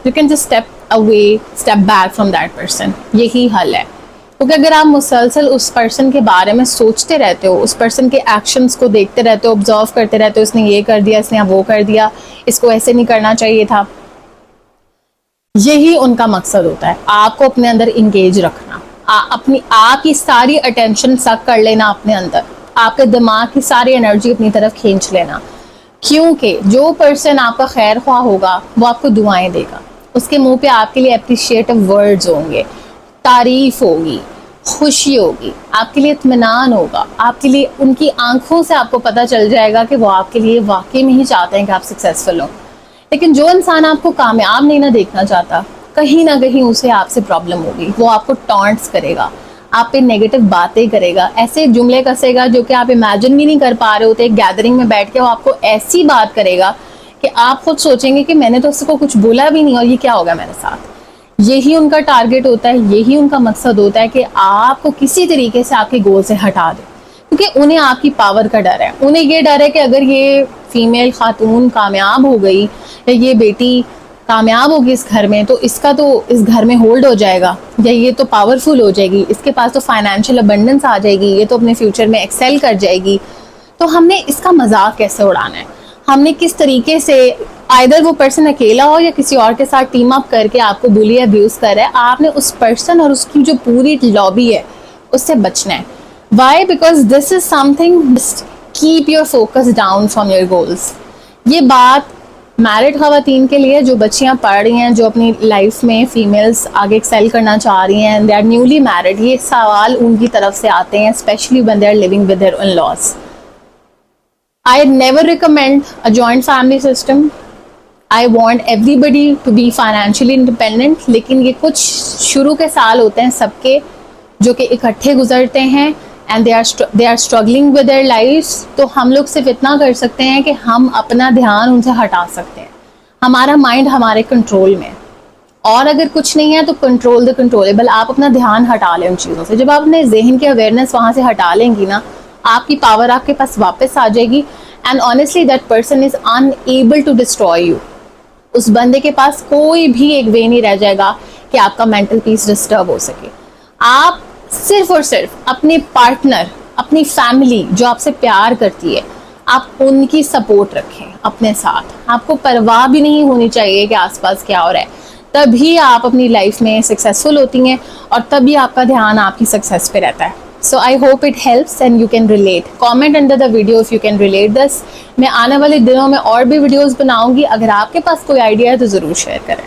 You can just step away, step back from that person. یہی حل ہے. کیونکہ اگر آپ مسلسل اس پرسن کے بارے میں سوچتے رہتے ہو, اس پرسن کے ایکشنز کو دیکھتے رہتے ہو, آبزرو کرتے رہتے ہو, اس نے یہ کر دیا, اس نے وہ کر دیا, اس کو ایسے نہیں کرنا چاہیے تھا, یہی ان کا مقصد ہوتا ہے, آپ کو اپنے اندر انگیج رکھنا, آپ کی ساری اٹینشن سک کر لینا اپنے اندر, آپ کے دماغ کی ساری انرجی اپنی طرف کھینچ لینا. کیونکہ جو پرسن آپ کا خیر خواہ ہوگا وہ آپ کو دعائیں دے گا, اس کے منہ پہ آپ کے لیے اپریشیٹو ورڈز ہوں گے, تعریف ہوگی, خوشی ہوگی, آپ کے لیے اطمینان ہوگا, آپ کے لیے ان کی آنکھوں سے آپ کو پتہ چل جائے گا کہ وہ آپ کے لیے واقعی میں ہی چاہتے ہیں کہ آپ سکسیزفل ہوں. لیکن جو انسان آپ کو کامیاب نہیں نہ دیکھنا چاہتا, کہیں نہ کہیں اسے آپ سے پرابلم ہوگی, وہ آپ کو ٹانٹس کرے گا, آپ پہ نیگیٹو باتیں کرے گا, ایسے جملے کسے گا جو کہ آپ امیجن بھی نہیں کر پا رہے ہوتے. ایک گیدرنگ میں بیٹھ کے وہ آپ کو ایسی بات کرے گا کہ آپ خود سوچیں گے کہ میں نے تو اس کو کچھ بولا بھی نہیں اور یہ کیا ہوگا میرے ساتھ. یہی ان کا ٹارگٹ ہوتا ہے, یہی ان کا مقصد ہوتا ہے کہ آپ کو کسی طریقے سے آپ کے گول سے ہٹا دے, کیونکہ انہیں آپ کی پاور کا ڈر ہے. انہیں یہ ڈر ہے کہ اگر یہ فیمیل خاتون کامیاب ہو گئی یا یہ بیٹی کامیاب ہوگی اس گھر میں, تو اس کا تو اس گھر میں ہولڈ ہو جائے گا, یا یہ تو پاورفل ہو جائے گی, اس کے پاس تو فائنینشیل ابنڈنس آ جائے گی, یہ تو اپنے فیوچر میں ایکسیل کر جائے گی. تو ہم نے اس کا مذاق کیسے اڑانا ہے, ہم نے کس طریقے سے, آئدر وہ پرسن اکیلا ہو یا کسی اور کے ساتھ ٹیم اپ کر کے آپ کو بلی ابیوز کر رہا ہے, آپ نے اس پرسن اور اس کی جو پوری لابی ہے اس سے بچنا ہے. Why? Because this is something, keep your focus down from your goals. یہ بات میرڈ خواتین کے لیے جو بچیاں پڑھ رہی ہیں, جو اپنی لائف میں فیمیلز آگے ایکسیل کرنا چاہ رہی ہیں, دے آر نیولی میرڈ, یہ سوال ان کی طرف سے آتے ہیں, especially when they are living with their in-laws. I never recommend a joint family system. I want everybody to be financially independent. لیکن یہ کچھ شروع کے سال ہوتے ہیں سب کے جو کہ اکٹھے گزرتے ہیں, and they are struggling with their lives. تو ہم لوگ صرف اتنا کر سکتے ہیں کہ ہم اپنا دھیان ان سے ہٹا سکتے ہیں, ہمارا مائنڈ ہمارے کنٹرول میں, اور اگر کچھ نہیں ہے تو کنٹرول دا کنٹرولبل, آپ اپنا دھیان ہٹا لیں ان چیزوں سے. جب آپ اپنے ذہن کی اویئرنیس وہاں سے ہٹا لیں گی نا, آپ کی پاور آپ کے پاس واپس آ جائے گی, and honestly that person is unable to destroy you. اس بندے کے پاس کوئی بھی ایک وے نہیں رہ جائے گا کہ آپ کا مینٹل پیس ڈسٹرب ہو سکے. آپ صرف اور صرف اپنے پارٹنر, اپنی فیملی جو آپ سے پیار کرتی ہے, آپ ان کی سپورٹ رکھیں اپنے ساتھ. آپ کو پرواہ بھی نہیں ہونی چاہیے کہ آس پاس کیا ہو رہا ہے, تبھی آپ اپنی لائف میں سکسیزفل ہوتی ہیں, اور تبھی آپ کا دھیان آپ کی سکسیز پہ رہتا ہے. So I hope it helps and you can relate. Comment under the video if you can relate this. میں آنے والے دنوں میں اور بھی ویڈیوز بناؤں گی, اگر آپ کے پاس کوئی آئیڈیا ہے تو ضرور شیئر کریں.